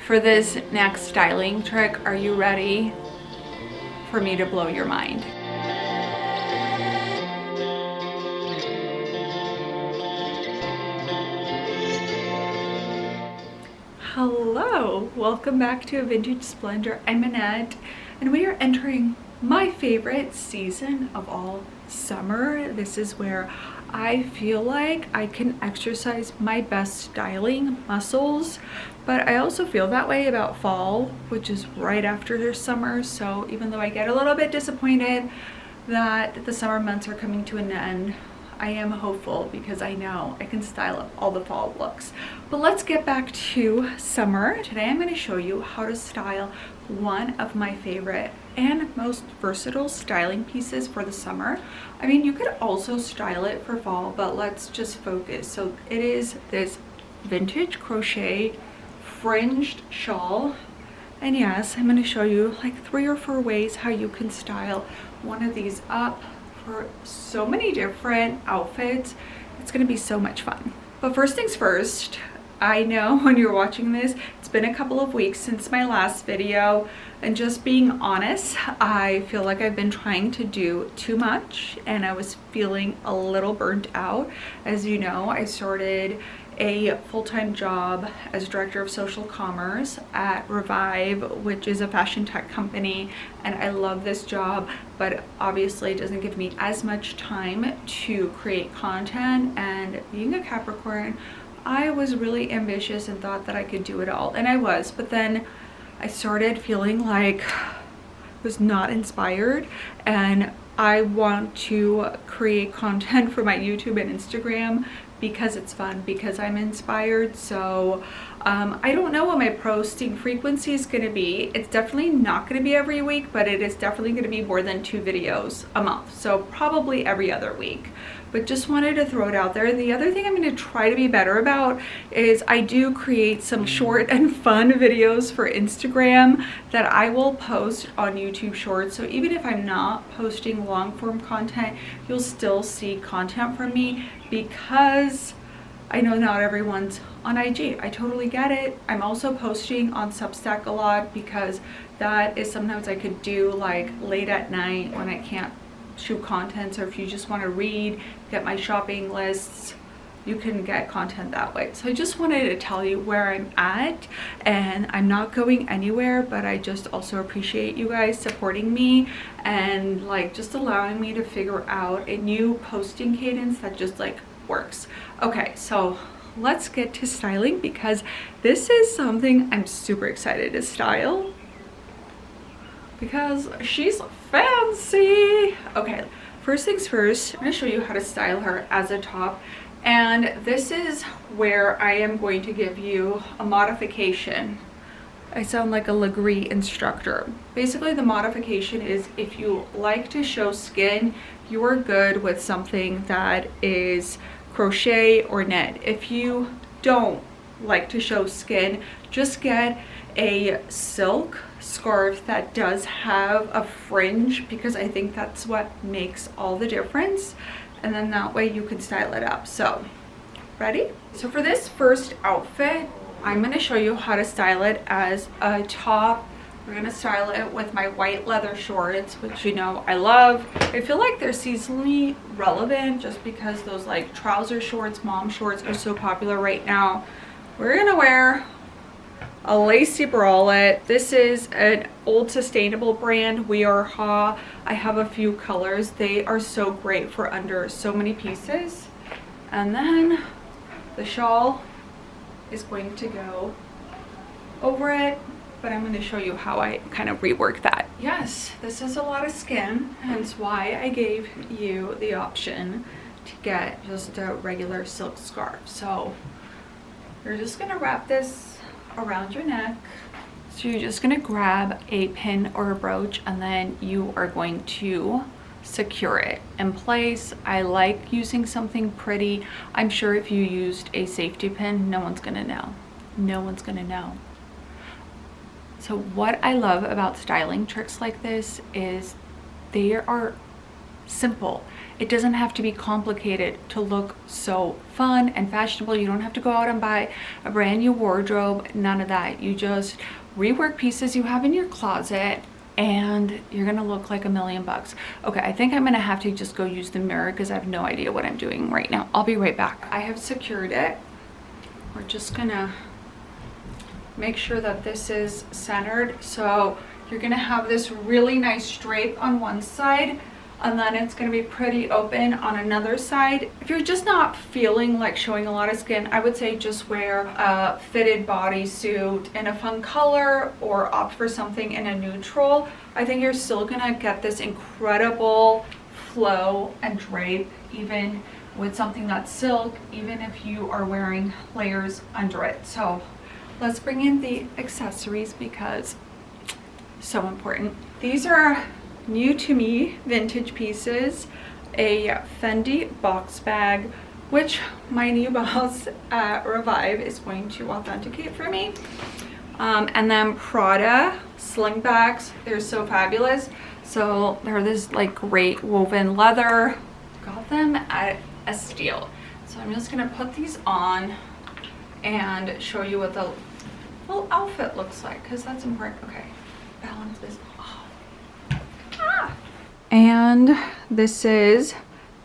For this next styling trick, are you ready for me to blow your mind? Hello, welcome back to A Vintage Splendor. I'm Annette, and we are entering my favorite season of all, summer. This is where I feel like I can exercise my best styling muscles, but I also feel that way about fall, which is right after their summer. So even though I get a little bit disappointed that the summer months are coming to an end, I am hopeful because I know I can style up all the fall looks. But let's get back to summer. Today I'm going to show you how to style one of my favorite and most versatile styling pieces for the summer. I mean, you could also style it for fall, but let's just focus. So it is this vintage crochet fringed shawl. And yes, I'm going to show you like 3 or 4 ways how you can style one of these up for so many different outfits. It's going to be so much fun. But first things first, I know when you're watching this, it's been a couple of weeks since my last video, and just being honest, I feel like I've been trying to do too much and I was feeling a little burnt out. As you know, I started a full-time job as director of social commerce at Revive, which is a fashion tech company, and I love this job, but obviously it doesn't give me as much time to create content. And being a Capricorn, I was really ambitious and thought that I could do it all, and I was, but then I started feeling like I was not inspired, and I want to create content for my YouTube and Instagram because it's fun, because I'm inspired. So I don't know what my posting frequency is going to be. It's definitely not going to be every week, but it is definitely going to be more than 2 videos a month, so probably every other week. But just wanted to throw it out there. The other thing I'm going to try to be better about is I do create some short and fun videos for Instagram that I will post on YouTube Shorts. So even if I'm not posting long form content, you'll still see content from me, because I know not everyone's on IG. I totally get it. I'm also posting on Substack a lot because that is sometimes I could do like late at night when I can't shoot content, or if you just want to read, get my shopping lists, you can get content that way. So I just wanted to tell you where I'm at, and I'm not going anywhere, but I just also appreciate you guys supporting me and like just allowing me to figure out a new posting cadence that just like works. Okay, so let's get to styling, because this is something I'm super excited to style because she's fancy. Okay, first things first, I'm going to show you how to style her as a top, and this is where I am going to give you a modification. I sound like a Legree instructor. Basically, the modification is if you like to show skin, you are good with something that is crochet or knit. If you don't like to show skin, just get a silk scarf that does have a fringe, because I think that's what makes all the difference, and then that way you can style it up. So ready? So for this first outfit, I'm going to show you how to style it as a top. We're going to style it with my white leather shorts, which you know I love. I feel like they're seasonally relevant just because those like trouser shorts, mom shorts are so popular right now. We're going to wear a lacy bralette. This is an old sustainable brand, We Are Ha. I have a few colors. They are so great for under so many pieces. And then the shawl is going to go over it, but I'm going to show you how I kind of rework that. Yes, this is a lot of skin, hence why I gave you the option to get just a regular silk scarf. So you're just going to wrap this around your neck. So you're just going to grab a pin or a brooch, and then you are going to secure it in place. I like using something pretty. I'm sure if you used a safety pin, no one's going to know. No one's going to know. So what I love about styling tricks like this is they are simple It doesn't have to be complicated to look so fun and fashionable. You don't have to go out and buy a brand new wardrobe, none of that. You just rework pieces you have in your closet and you're gonna look like $1,000,000. Okay, I think I'm gonna have to just go use the mirror because I have no idea what I'm doing right now. I'll be right back. I have secured it. We're just gonna make sure that this is centered. So you're gonna have this really nice drape on one side, and then it's gonna be pretty open on another side. If you're just not feeling like showing a lot of skin, I would say just wear a fitted bodysuit in a fun color or opt for something in a neutral. I think you're still gonna get this incredible flow and drape even with something that's silk, even if you are wearing layers under it. So let's bring in the accessories because so important. These are new to me vintage pieces. A Fendi box bag, which my new boss at Revive is going to authenticate for me. And then Prada slingbacks. They're so fabulous. So they're this like great woven leather. Got them at a steal. So I'm just gonna put these on and show you what the whole outfit looks like because that's important. Okay, balance this off. And this is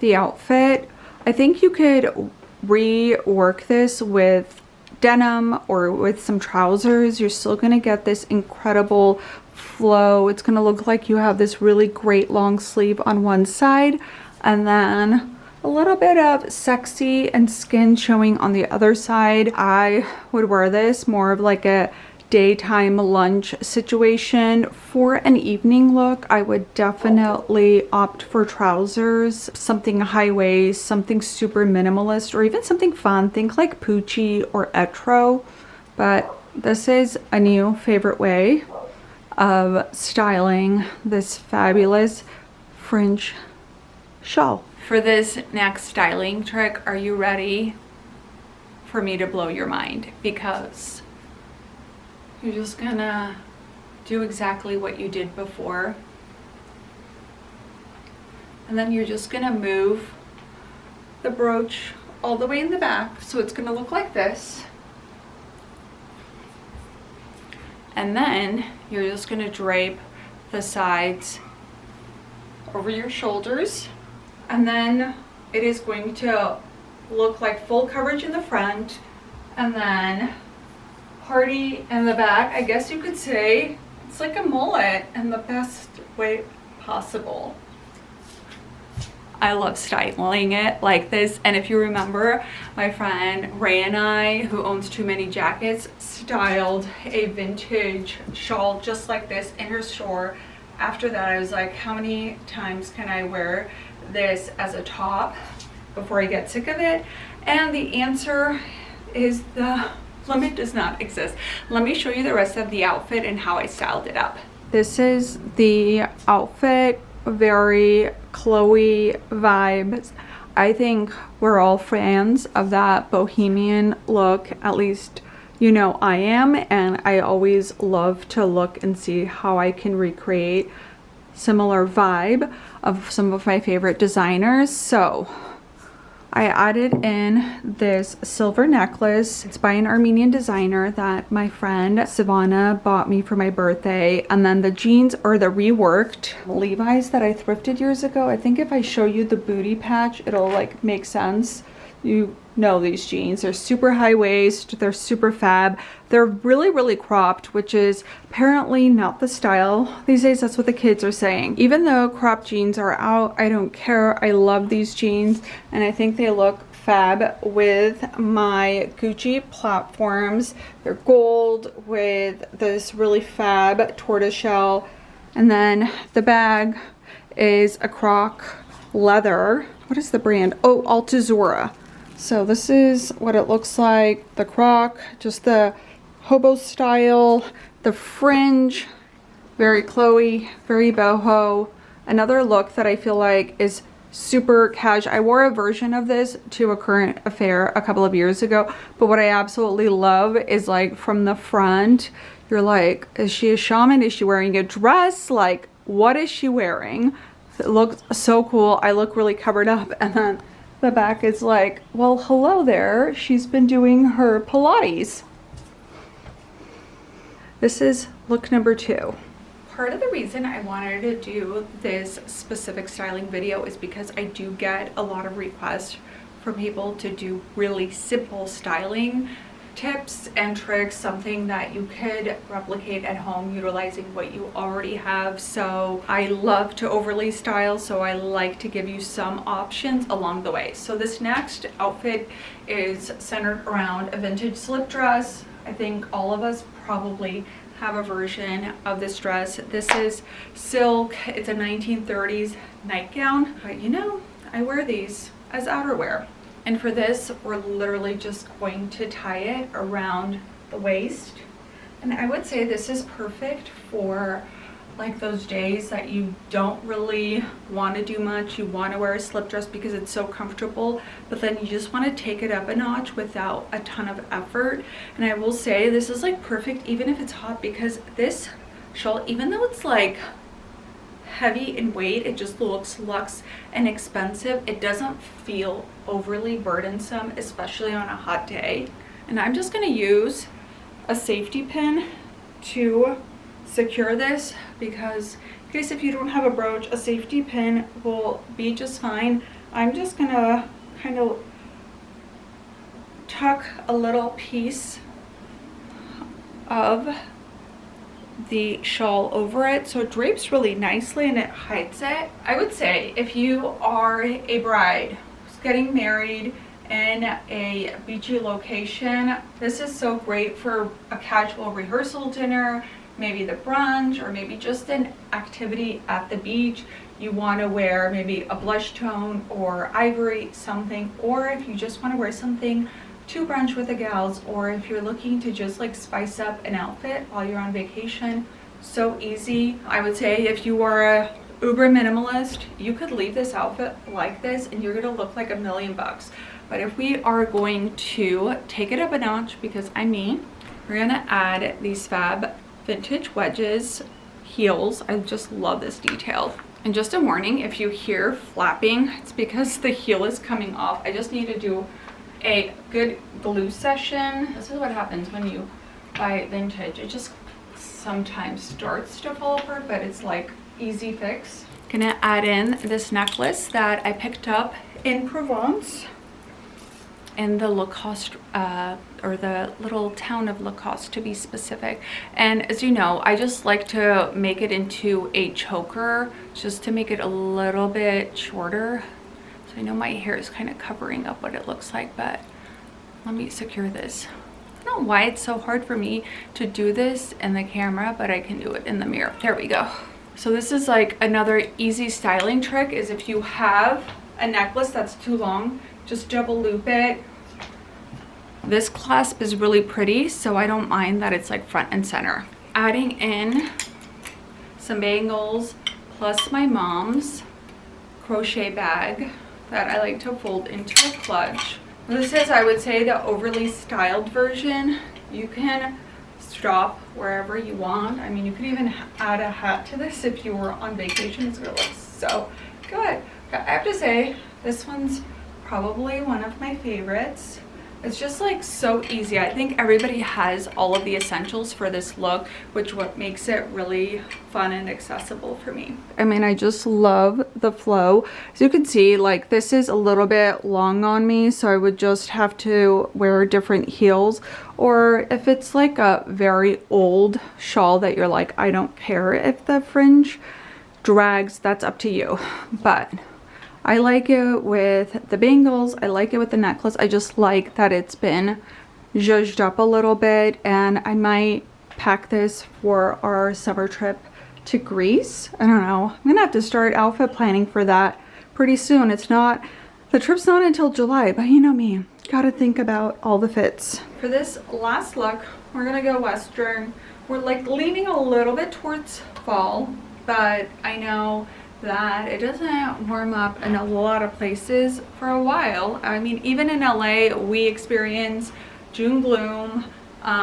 the outfit. I think you could rework this with denim or with some trousers. You're still gonna get this incredible flow. It's gonna look like you have this really great long sleeve on one side and then a little bit of sexy and skin showing on the other side. I would wear this more of like a daytime lunch situation. For an evening look, I would definitely opt for trousers, something high waist, something super minimalist, or even something fun. Think like Pucci or Etro. But this is a new favorite way of styling this fabulous fringe shawl. For this next styling trick, are you ready for me to blow your mind? Because you're just gonna do exactly what you did before. And then you're just gonna move the brooch all the way in the back. So it's gonna look like this. And then you're just gonna drape the sides over your shoulders. And then it is going to look like full coverage in the front and then party in the back. I guess you could say it's like a mullet in the best way possible. I love styling it like this. And if you remember, my friend Ray and I, who owns Too Many Jackets, styled a vintage shawl just like this in her store. After that, I was like, how many times can I wear this as a top before I get sick of it? And the answer is the limit does not exist. Let me show you the rest of the outfit and how I styled it up. This is the outfit, very Chloe vibes. I think we're all fans of that Bohemian look, at least you know I am, and I always love to look and see how I can recreate similar vibe of some of my favorite designers. So I added in this silver necklace. It's by an Armenian designer that my friend Savannah bought me for my birthday. And then the jeans are the reworked Levi's that I thrifted years ago. I think if I show you the booty patch, it'll like make sense. You know these jeans. They're super high waist. They're super fab. They're really cropped, which is apparently not the style these days. That's what the kids are saying. Even though cropped jeans are out, I don't care. I love these jeans and I think they look fab with my Gucci platforms. They're gold with this really fab tortoiseshell. And then the bag is a croc leather. What is the brand? Oh, Altazura. So this is what it looks like. The croc, just the hobo style, the fringe, very Chloe, very boho. Another look that I feel like is super casual. I wore a version of this to a current affair a couple of years ago, but what I absolutely love is like from the front, you're like, is she a shaman? Is she wearing a dress? Like, what is she wearing? It looks so cool. I look really covered up, and then the back is like, well, hello there. She's been doing her Pilates. This is look number 2. Part of the reason I wanted to do this specific styling video is because I do get a lot of requests from people to do really simple styling tips and tricks, something that you could replicate at home utilizing what you already have. So I love to overly style, so I like to give you some options along the way. So this next outfit is centered around a vintage slip dress. I think all of us probably have a version of this dress. This is silk. It's a 1930s nightgown, but you know, I wear these as outerwear. And for this, we're literally just going to tie it around the waist. And I would say this is perfect for like those days that you don't really want to do much. You want to wear a slip dress because it's so comfortable, but then you just want to take it up a notch without a ton of effort. And I will say this is like perfect even if it's hot, because this shawl, even though it's like heavy in weight, it just looks luxe and expensive. It doesn't feel overly burdensome, especially on a hot day. And I'm just going to use a safety pin to secure this, because in case if you don't have a brooch, a safety pin will be just fine. I'm just going to kind of tuck a little piece of the shawl over it so it drapes really nicely and it hides it. I would say if you are a bride who's getting married in a beachy location, this is so great for a casual rehearsal dinner, maybe the brunch, or maybe just an activity at the beach. You want to wear maybe a blush tone or ivory something, or if you just want to wear something to brunch with the gals, or if you're looking to just like spice up an outfit while you're on vacation. So easy. I would say if you are a uber minimalist, you could leave this outfit like this and you're gonna look like $1,000,000. But if we are going to take it up a notch, because I mean, we're gonna add these fab vintage wedges heels. I just love this detail. And just a warning, if you hear flapping, it's because the heel is coming off. I just need to do a good glue session. This is what happens when you buy vintage. It just sometimes starts to fall apart, but it's like easy fix. Gonna add in this necklace that I picked up in Provence in the Lacoste, or the little town of Lacoste to be specific. And as you know, I just like to make it into a choker just to make it a little bit shorter. So I know my hair is kind of covering up what it looks like, but let me secure this. I don't know why it's so hard for me to do this in the camera, but I can do it in the mirror. There we go. So this is like another easy styling trick, is if you have a necklace that's too long, just double loop it. This clasp is really pretty, so I don't mind that it's like front and center. Adding in some bangles plus my mom's crochet bag that I like to fold into a clutch. This is, I would say, the overly styled version. You can stop wherever you want. I mean, you could even add a hat to this if you were on vacation. It's gonna look so good. I have to say, this one's probably one of my favorites. It's just like so easy. I think everybody has all of the essentials for this look, which what makes it really fun and accessible for me. I mean, I just love the flow. As you can see, like this is a little bit long on me, so I would just have to wear different heels. Or if it's like a very old shawl that you're like, I don't care if the fringe drags, that's up to you. But I like it with the bangles, I like it with the necklace. I just like that it's been zhuzhed up a little bit, and I might pack this for our summer trip to Greece. I don't know. I'm gonna have to start outfit planning for that pretty soon. The trip's not until July, but you know me, gotta think about all the fits. For this last look, we're gonna go Western. We're like leaning a little bit towards fall, but I know that it doesn't warm up in a lot of places for a while. I mean, even in LA, we experience June gloom.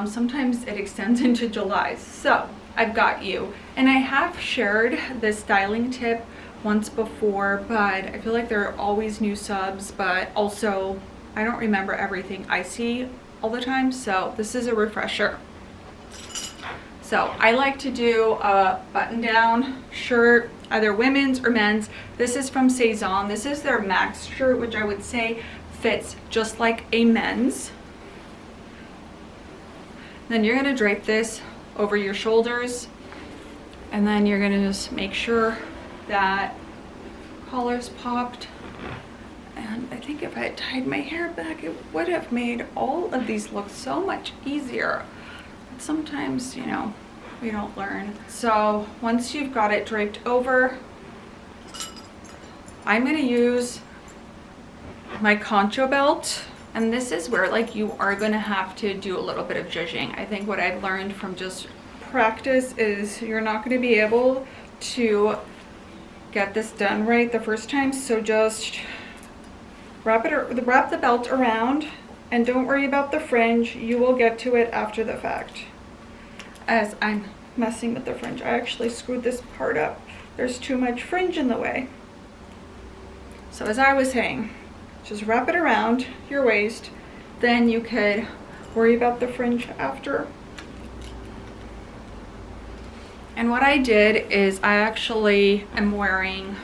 Sometimes it extends into July. So I've got you. And I have shared this styling tip once before, but I feel like there are always new subs, but also I don't remember everything I see all the time, so this is a refresher. So I like to do a button-down shirt, either women's or men's. This is from Saison. This is their max shirt, which I would say fits just like a men's. Then you're gonna drape this over your shoulders, and then you're gonna just make sure that collar's popped. And I think if I had tied my hair back, it would have made all of these look so much easier. But sometimes, you know, we don't learn. So once you've got it draped over, I'm gonna use my concho belt. And this is where like you are gonna have to do a little bit of judging. I think what I've learned from just practice is you're not gonna be able to get this done right the first time. So just wrap the belt around and don't worry about the fringe. You will get to it after the fact. As I'm messing with the fringe, I actually screwed this part up. There's too much fringe in the way. So as I was saying, just wrap it around your waist, then you could worry about the fringe after. And what I did is I actually am wearing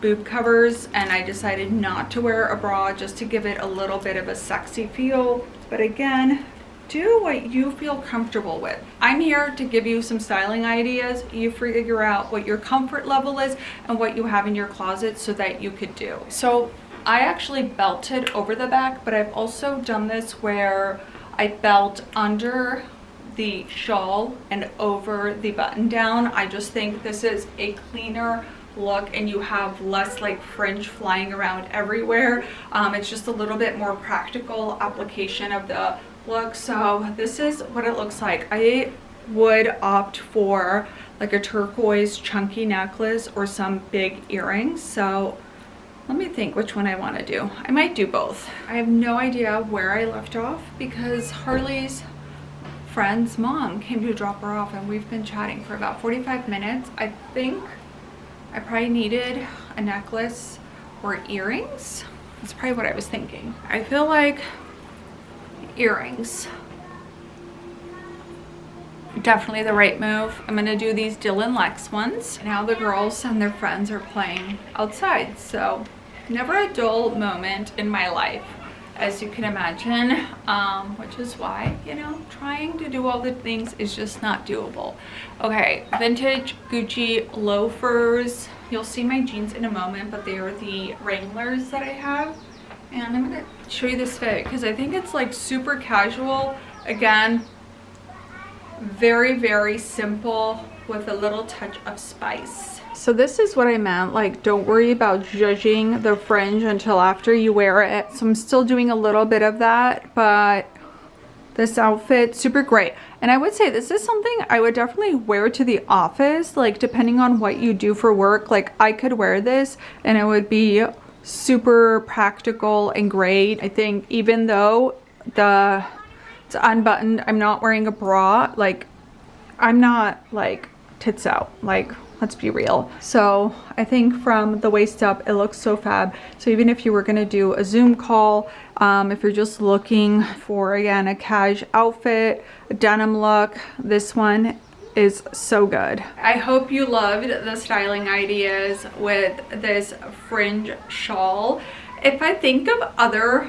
boob covers, and I decided not to wear a bra just to give it a little bit of a sexy feel. But again, do what you feel comfortable with. I'm here to give you some styling ideas. You figure out what your comfort level is and what you have in your closet so that you could do. So I actually belted over the back, but I've also done this where I belt under the shawl and over the button down. I just think this is a cleaner look and you have less like fringe flying around everywhere. It's just a little bit more practical application of the look. So this is what it looks like. I would opt for like a turquoise chunky necklace or some big earrings. So let me think which one I want to do. I might do both. I have no idea where I left off because Harley's friend's mom came to drop her off and we've been chatting for about 45 minutes. I think I probably needed a necklace or earrings. That's probably what I was thinking. I feel like earrings. Definitely the right move. I'm gonna do these Dylan Lex ones. Now the girls and their friends are playing outside, so never a dull moment in my life, as you can imagine, which is why, you know, trying to do all the things is just not doable. Okay, vintage Gucci loafers. You'll see my jeans in a moment, but they are the Wranglers that I have. And I'm gonna show you this fit because I think it's like super casual. Again, very, very simple with a little touch of spice. So this is what I meant, like don't worry about judging the fringe until after you wear it. So I'm still doing a little bit of that, but this outfit, super great. And I would say this is something I would definitely wear to the office, like depending on what you do for work. Like I could wear this and it would be super practical and great. I think even though it's unbuttoned, I'm not wearing a bra, like I'm not like tits out, like let's be real. So I think from the waist up, it looks so fab. So even if you were gonna do a Zoom call, if you're just looking for, again, a cash outfit, a denim look, this one is so good. I hope you loved the styling ideas with this fringe shawl. If I think of other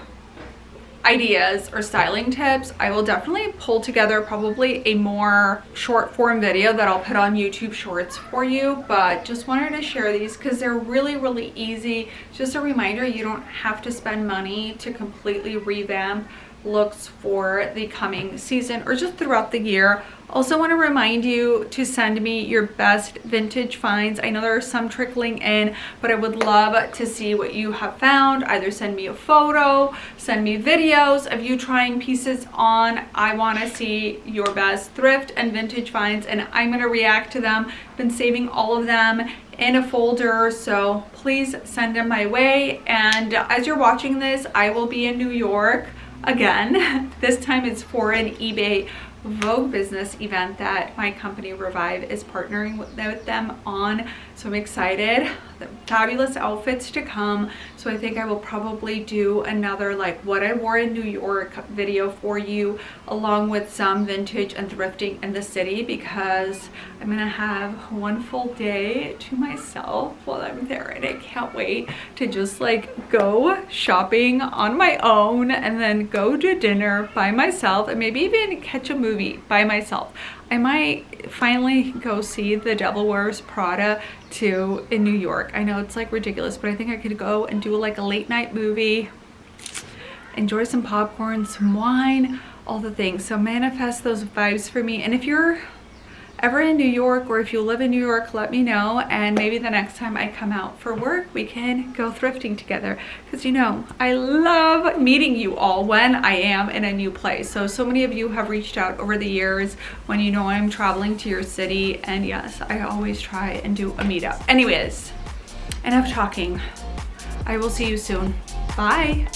ideas or styling tips, I will definitely pull together probably a more short form video that I'll put on YouTube Shorts for you, but just wanted to share these because they're really, really easy. Just a reminder, you don't have to spend money to completely revamp looks for the coming season or just throughout the year. Also want to remind you to send me your best vintage finds. I know there are some trickling in, but I would love to see what you have found. Either send me a photo, send me videos of you trying pieces on. I want to see your best thrift and vintage finds and I'm going to react to them. I've been saving all of them in a folder, so please send them my way. And as you're watching this, I will be in New York again. This time it's for an eBay Vogue business event that my company Revive is partnering with them on. So I'm excited. The fabulous outfits to come. So I think I will probably do another like what I wore in New York video for you, along with some vintage and thrifting in the city, because I'm gonna have one full day to myself while I'm there, and I can't wait to just like go shopping on my own and then go to dinner by myself and maybe even catch a movie by myself. I might finally go see The Devil Wears Prada 2 in New York. I know it's like ridiculous, but I think I could go and do like a late night movie, enjoy some popcorn, some wine, all the things. So manifest those vibes for me. And if you're ever in New York, or if you live in New York, let me know, and maybe the next time I come out for work we can go thrifting together, because you know I love meeting you all when I am in a new place. So many of you have reached out over the years when you know I'm traveling to your city, and yes, I always try and do a meetup. Anyways, enough talking. I will see you soon. Bye.